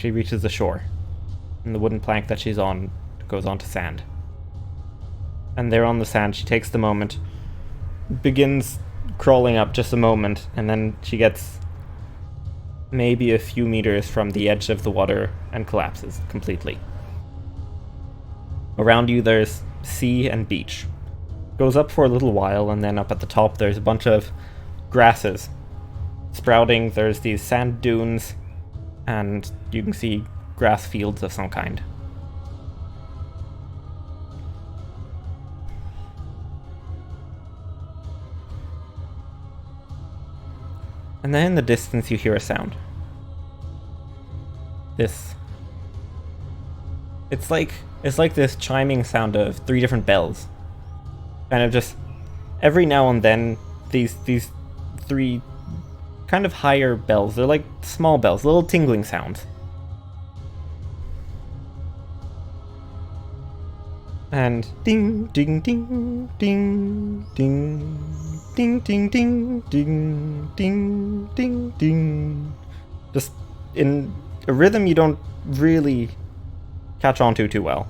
she reaches the shore, and the wooden plank that she's on goes onto sand. And there on the sand, she takes the moment, begins crawling up just a moment, and then she gets maybe a few meters from the edge of the water and collapses completely. Around you there's sea and beach. Goes up for a little while, and then up at the top there's a bunch of grasses sprouting. There's these sand dunes, and you can see grass fields of some kind. And then in the distance you hear a sound. It's like this chiming sound of 3 different bells. Kind of just every now and then these 3 kind of higher bells. They're like small bells, little tingling sounds. And ding ding ding ding ding ding ding ding ding ding ding ding. Just in a rhythm you don't really catch on to too well.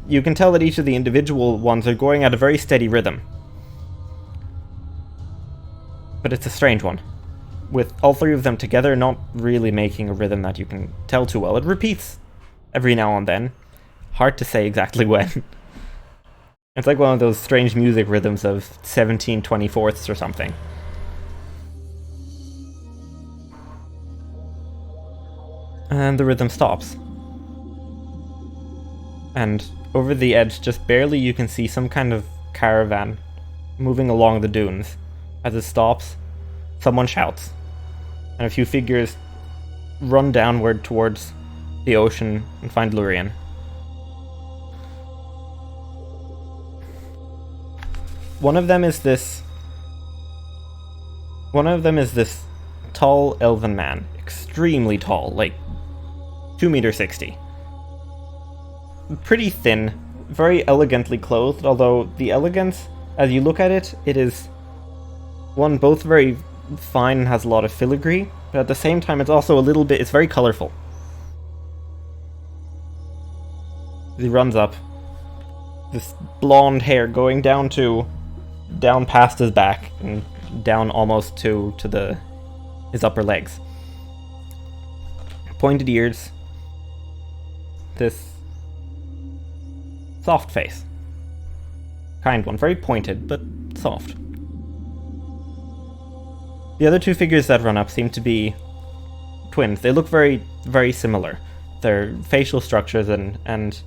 You can tell that each of the individual ones are going at a very steady rhythm. But it's a strange one. With all 3 of them together not really making a rhythm that you can tell too well. It repeats every now and then. Hard to say exactly when. It's like one of those strange music rhythms of 17/24ths or something. And the rhythm stops. And over the edge, just barely, you can see some kind of caravan moving along the dunes. As it stops, someone shouts, and a few figures run downward towards the ocean and find Lurien. One of them is this tall elven man, extremely tall, like 2.60 meters. Pretty thin, very elegantly clothed, although the elegance, as you look at it, it is one both very fine and has a lot of filigree, but at the same time it's also it's very colorful. He runs up, this blonde hair going down past his back and down almost to his upper legs. Pointed ears. This soft face. Kind one, very pointed, but soft. The other 2 figures that run up seem to be twins. They look very, very similar. Their facial structures and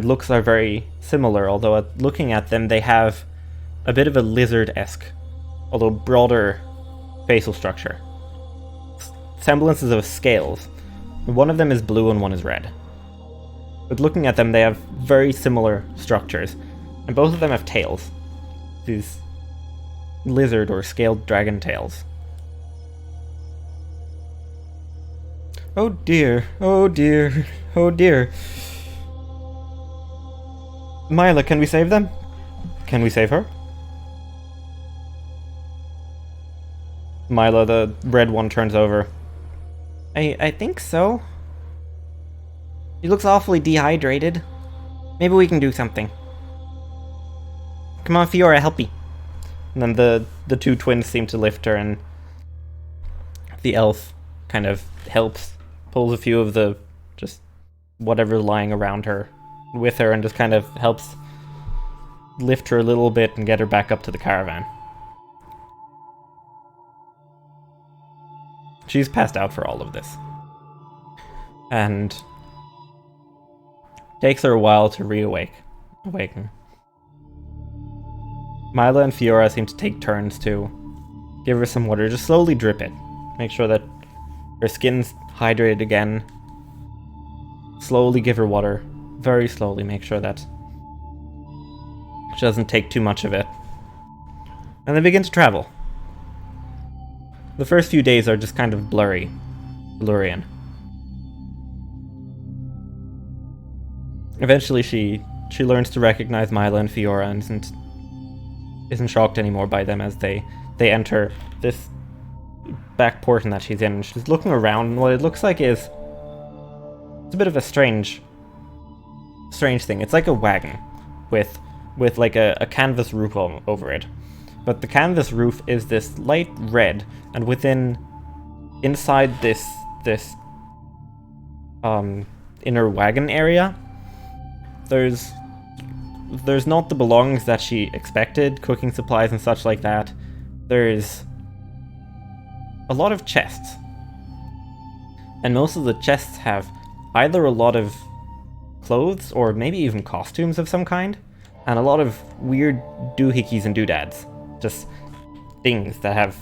looks are very similar, although looking at them they have a bit of a lizard-esque, although broader facial structure. Semblances of scales. One of them is blue and one is red. But looking at them, they have very similar structures, and both of them have tails. These lizard or scaled dragon tails. Oh dear, oh dear, oh dear. Mila, can we save them? Can we save her? Mila, the red one, turns over. I think so. He looks awfully dehydrated. Maybe we can do something. Come on, Fiora, help me. And then the 2 twins seem to lift her, and the elf kind of helps, pulls a few of the just whatever's lying around her with her, and just kind of helps lift her a little bit and get her back up to the caravan. She's passed out for all of this. And takes her a while to awaken. Mila and Fiora seem to take turns to give her some water, just slowly drip it. Make sure that her skin's hydrated again. Slowly give her water, very slowly, make sure that she doesn't take too much of it. And they begin to travel. The first few days are just kind of blurry, Lurien. Eventually she learns to recognize Mila and Fiora and isn't shocked anymore by them as they enter this back portion that she's in. She's looking around, and what it looks like is It's a bit of a strange thing. It's like a wagon with like a canvas roof over it. But the canvas roof is this light red, and inside this inner wagon area, there's not the belongings that she expected, cooking supplies and such like that. There's a lot of chests. And most of the chests have either a lot of clothes or maybe even costumes of some kind, and a lot of weird doohickeys and doodads. Just things that have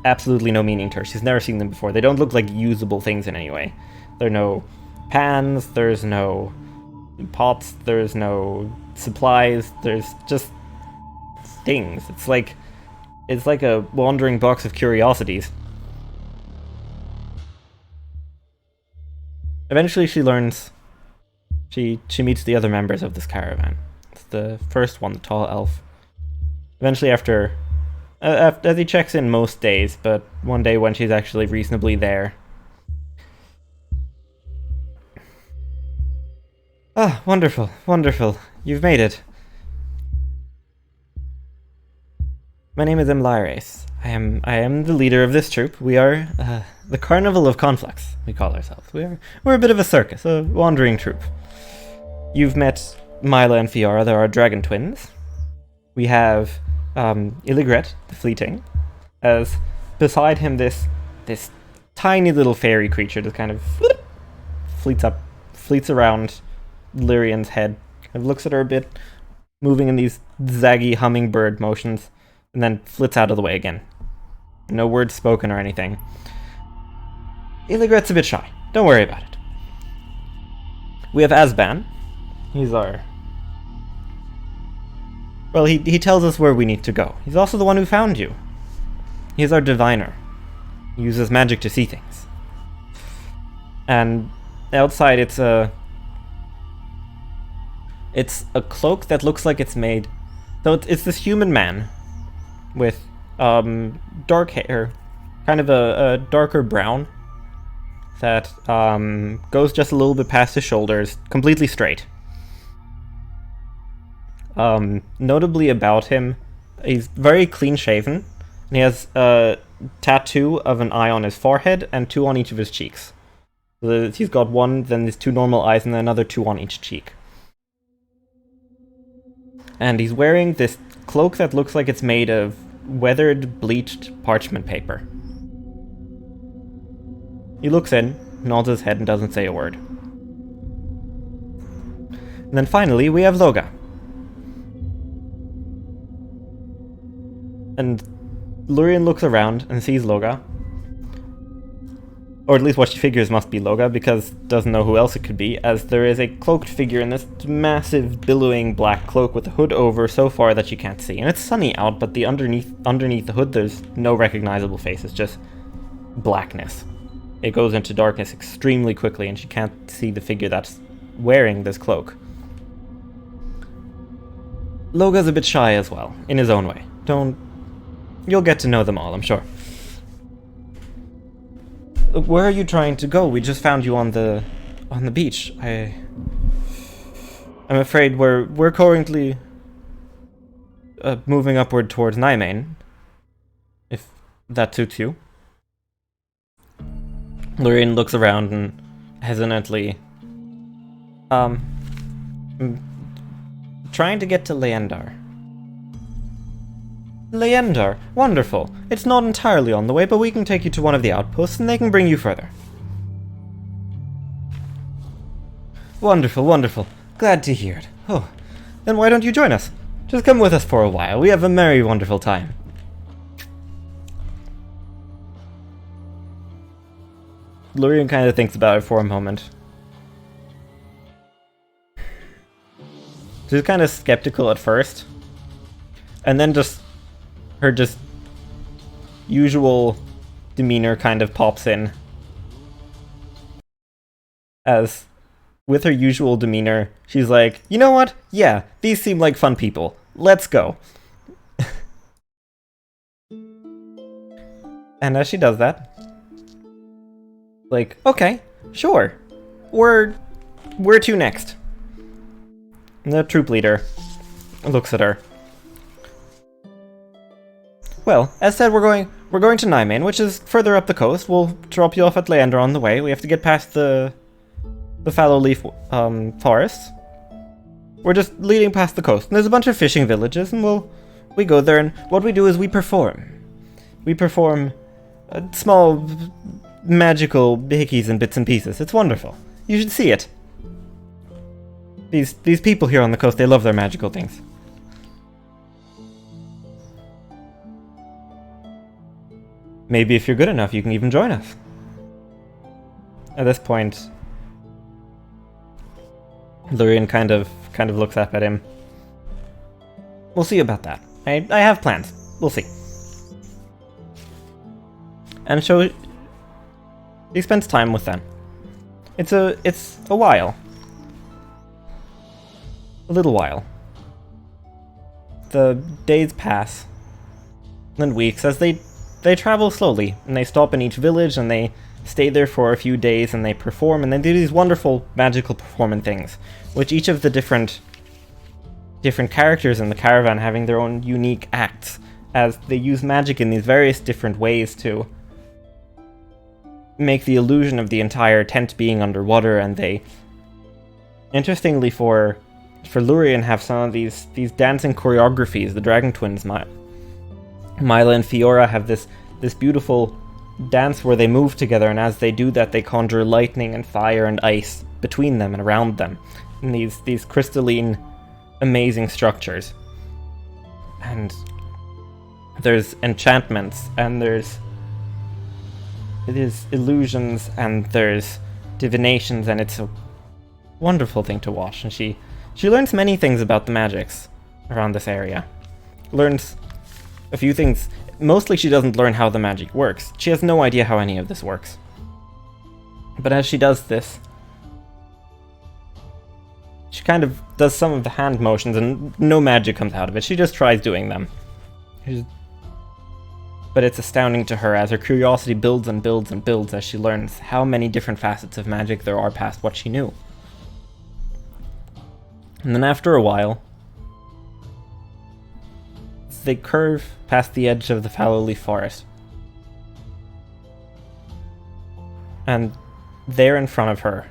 absolutely no meaning to her. She's never seen them before. They don't look like usable things in any way. There are no pans, there's no pots, there's no supplies, there's just things. It's like a wandering box of curiosities. Eventually she learns, she meets the other members of this caravan. It's the first one, the tall elf. Eventually after as he checks in most days, but one day when she's actually reasonably there. Ah, wonderful, wonderful. You've made it. My name is Ambience. I am the leader of this troop. We are the Carnival of Conflux, we call ourselves. We're a bit of a circus, a wandering troupe. You've met Mila and Fiora, they're our dragon twins. We have Illigret, the Fleeting, as beside him this tiny little fairy creature just kind of fleets around Lyrian's head, kind of looks at her a bit, moving in these zaggy hummingbird motions, and then flits out of the way again. No words spoken or anything. Illigret's a bit shy. Don't worry about it. We have Asban. He's our... Well, he tells us where we need to go. He's also the one who found you. He's our diviner. He uses magic to see things. And outside it's a cloak that looks like it's made... So it's this human man with dark hair, kind of a darker brown, that goes just a little bit past his shoulders, completely straight. Notably about him, he's very clean shaven, and he has a tattoo of an eye on his forehead and 2 on each of his cheeks. So he's got one, then there's 2 normal eyes, and then another 2 on each cheek. And he's wearing this cloak that looks like it's made of weathered, bleached parchment paper. He looks in, nods his head, and doesn't say a word. And then finally, we have Loga. And Lurian looks around and sees Loga. Or at least what she figures must be Loga, because doesn't know who else it could be, as there is a cloaked figure in this massive, billowing black cloak with the hood over so far that you can't see. And it's sunny out, but the underneath the hood there's no recognizable face, it's just blackness. It goes into darkness extremely quickly, and she can't see the figure that's wearing this cloak. Loga's a bit shy as well, in his own way. You'll get to know them all, I'm sure. Where are you trying to go? We just found you on the beach. I'm afraid we're currently moving upward towards Nijmegen, if that suits you. Lurian looks around and hesitantly, trying to get to Leendar. Leendar, wonderful. It's not entirely on the way, but we can take you to one of the outposts and they can bring you further. Wonderful, wonderful. Glad to hear it. Oh, then why don't you join us? Just come with us for a while. We have a merry, wonderful time. Lurian kind of thinks about it for a moment. She's kind of skeptical at first, and then her usual demeanor kind of pops in. As with her usual demeanor, she's like, you know what? Yeah, these seem like fun people. Let's go. And as she does that, like, okay, sure. We're where to next? The troop leader looks at her. Well, as said, we're going to Nijmegen, which is further up the coast. We'll drop you off at Leander on the way. We have to get past the fallow leaf forest. We're just leading past the coast, and there's a bunch of fishing villages, and we go there, and what we do is we perform. We perform small magical hickeys and bits and pieces. It's wonderful. You should see it. These people here on the coast, they love their magical things. Maybe if you're good enough, you can even join us. At this point, Lurian kind of looks up at him. We'll see about that. I have plans. We'll see. And so he spends time with them. It's a while. A little while. The days pass, and weeks, as they travel slowly, and they stop in each village, and they stay there for a few days, and they perform, and they do these wonderful magical performing things, which each of the different characters in the caravan having their own unique acts, as they use magic in these various different ways to make the illusion of the entire tent being underwater, and they, interestingly for Lurian, have some of these dancing choreographies. The Dragon Twins, Mila and Fiora, have this beautiful dance where they move together, and as they do that, they conjure lightning and fire and ice between them and around them, in these crystalline, amazing structures. And there's enchantments, and there's illusions, and there's divinations, and it's a wonderful thing to watch. And she learns many things about the magics around this area. Learns a few things. Mostly she doesn't learn how the magic works. She has no idea how any of this works. But as she does this, she kind of does some of the hand motions, and no magic comes out of it. She just tries doing them. But it's astounding to her as her curiosity builds and builds and builds as she learns how many different facets of magic there are past what she knew. And then after a while, they curve past the edge of the fallow leaf forest. And there in front of her,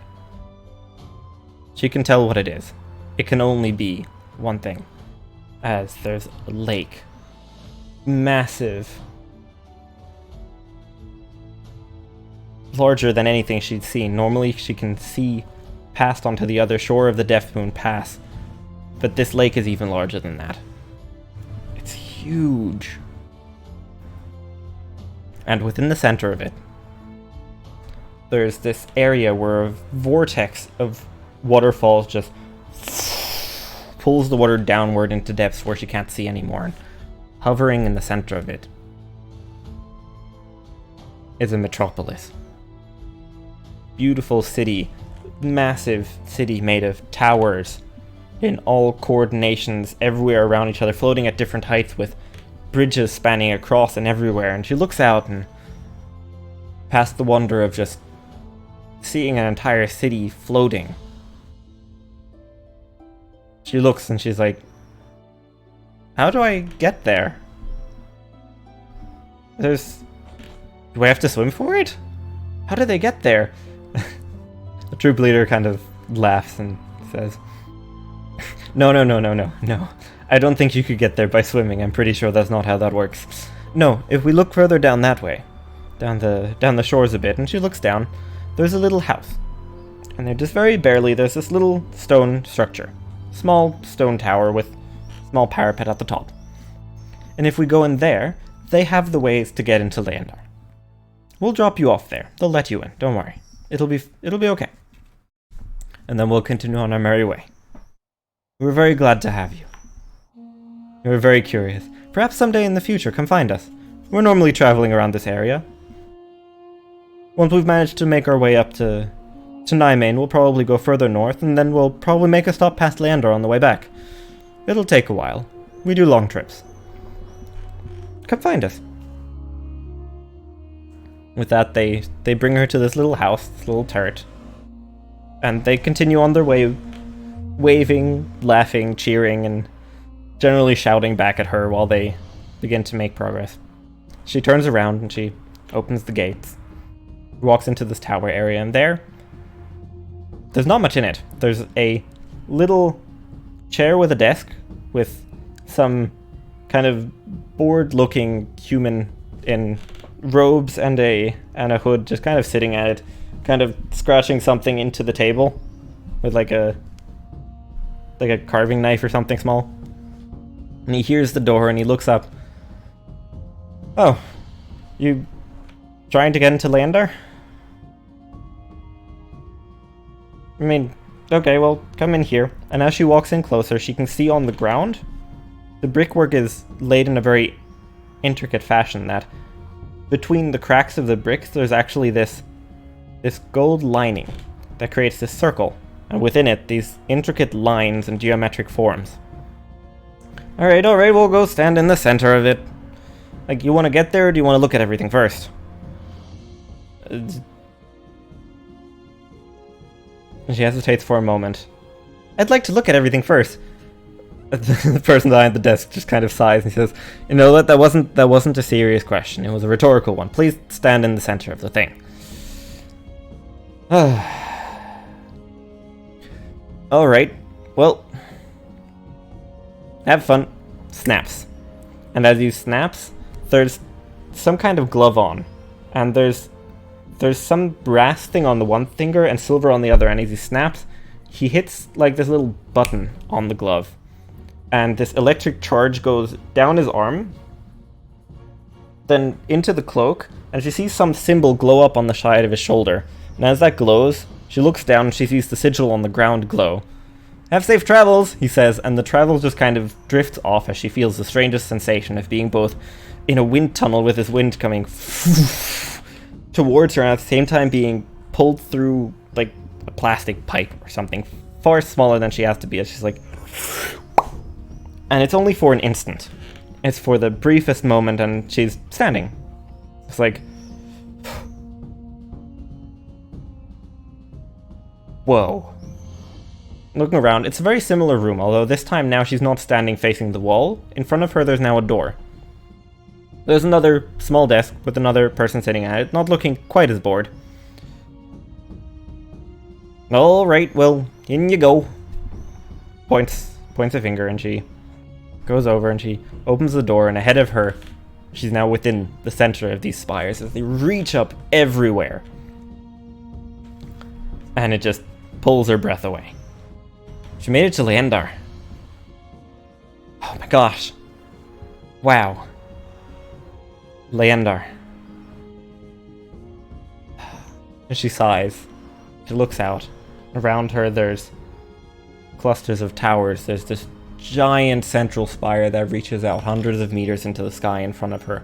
she can tell what it is. It can only be one thing, as there's a lake. Massive. Larger than anything she'd seen. Normally she can see past onto the other shore of the Death Moon Pass, but this lake is even larger than that. It's huge. And within the center of it, there's this area where a vortex of waterfalls just pulls the water downward into depths where she can't see anymore. And hovering in the center of it is a metropolis. Beautiful city, massive city made of towers in all coordinations everywhere around each other, floating at different heights with bridges spanning across and everywhere. And she looks out and past the wonder of just seeing an entire city floating. She looks and she's like, how do I get there? Do I have to swim for it? How did they get there? The troop leader kind of laughs and says, No. I don't think you could get there by swimming. I'm pretty sure that's not how that works. No, if we look further down that way, down the shores a bit, and she looks down, there's a little house. And there just very barely, there's this little stone structure. Small stone tower with small parapet at the top. And if we go in there, they have the ways to get into Leander. We'll drop you off there. They'll let you in. Don't worry. It'll be okay. And then we'll continue on our merry way. We're very glad to have you. We're very curious. Perhaps someday in the future, come find us. We're normally traveling around this area. Once we've managed to make our way up to Nijmegen, we'll probably go further north, and then we'll probably make a stop past Leander on the way back. It'll take a while. We do long trips. Come find us. With that, they bring her to this little house, this little turret. and they continue on their way, waving, laughing, cheering, and generally shouting back at her while they begin to make progress. She turns around and she opens the gates, walks into this tower area, and there's not much in it. There's a little chair with a desk with some kind of bored-looking human in robes and a hood just kind of sitting at it, kind of scratching something into the table with like a carving knife or something small. And he hears the door and he looks up. Oh, you trying to get into Leander? I mean, okay, well, come in here. And as she walks in closer, she can see on the ground, the brickwork is laid in a very intricate fashion that between the cracks of the bricks, there's actually this gold lining that creates this circle, and within it, these intricate lines and geometric forms. Alright, we'll go stand in the center of it. Like, you want to get there, or do you want to look at everything first? She hesitates for a moment. I'd like to look at everything first. The person behind the desk just kind of sighs and he says, "You know what? That wasn't a serious question. It was a rhetorical one. Please stand in the center of the thing." Alright, well, have fun. Snaps. And as he snaps, there's some kind of glove on. And there's some brass thing on the one finger and silver on the other, and as he snaps, he hits like this little button on the glove. And this electric charge goes down his arm, then into the cloak, and she sees some symbol glow up on the side of his shoulder. And as that glows, she looks down and she sees the sigil on the ground glow. "Have safe travels," he says, and the travel just kind of drifts off as she feels the strangest sensation of being both in a wind tunnel with this wind coming towards her and at the same time being pulled through like a plastic pipe or something far smaller than she has to be, as she's like... And it's only for an instant. It's for the briefest moment, and she's standing. It's like... Whoa. Looking around, it's a very similar room, although this time now she's not standing facing the wall. In front of her there's now a door. There's another small desk with another person sitting at it, not looking quite as bored. Alright, well, in you go. Points a finger, and she goes over and she opens the door, and ahead of her, she's now within the center of these spires as they reach up everywhere. And it just pulls her breath away. She made it to Leander. Oh my gosh. Wow. Leander. And she sighs. She looks out. Around her there's clusters of towers. There's this giant central spire that reaches out hundreds of meters into the sky in front of her.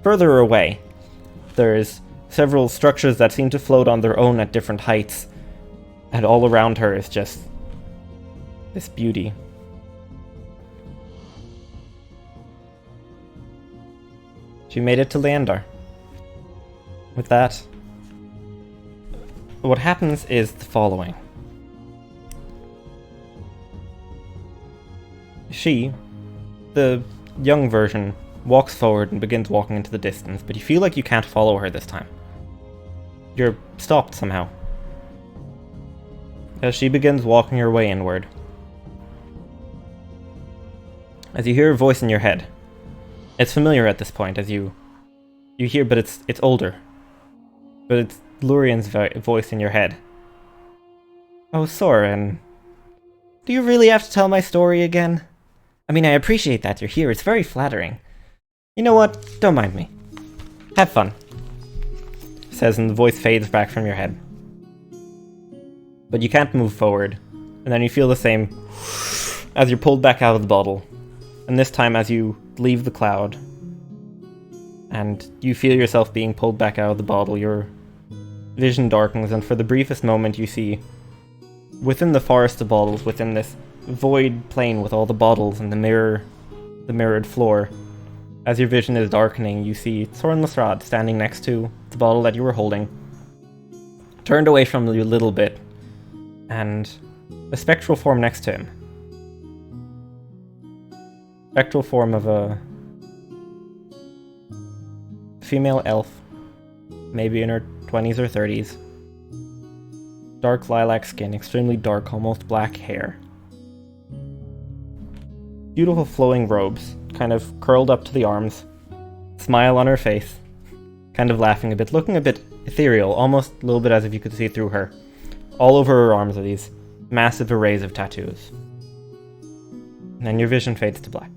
Further away, there's several structures that seem to float on their own at different heights. And all around her is just this beauty. She made it to Leander. With that, what happens is the following. She, the young version, walks forward and begins walking into the distance, but you feel like you can't follow her this time. You're stopped somehow. As she begins walking her way inward. As you hear a voice in your head. It's familiar at this point, as you hear, but it's older. But it's Lurian's voice in your head. "Oh, Soren. Do you really have to tell my story again? I mean, I appreciate that you're here, it's very flattering. You know what? Don't mind me. Have fun," says, and the voice fades back from your head. But you can't move forward, and then you feel the same as you're pulled back out of the bottle. And this time as you leave the cloud, and you feel yourself being pulled back out of the bottle, your vision darkens, and for the briefest moment you see, within the forest of bottles, within this void plane with all the bottles and the mirrored floor, as your vision is darkening, you see Soren Lesrad standing next to the bottle that you were holding, turned away from you a little bit, and a spectral form next to him. Spectral form of a female elf, maybe in her 20s or 30s. Dark lilac skin, extremely dark, almost black hair. Beautiful flowing robes, kind of curled up to the arms. Smile on her face, kind of laughing a bit, looking a bit ethereal, almost a little bit as if you could see through her. All over her arms are these massive arrays of tattoos. And then your vision fades to black.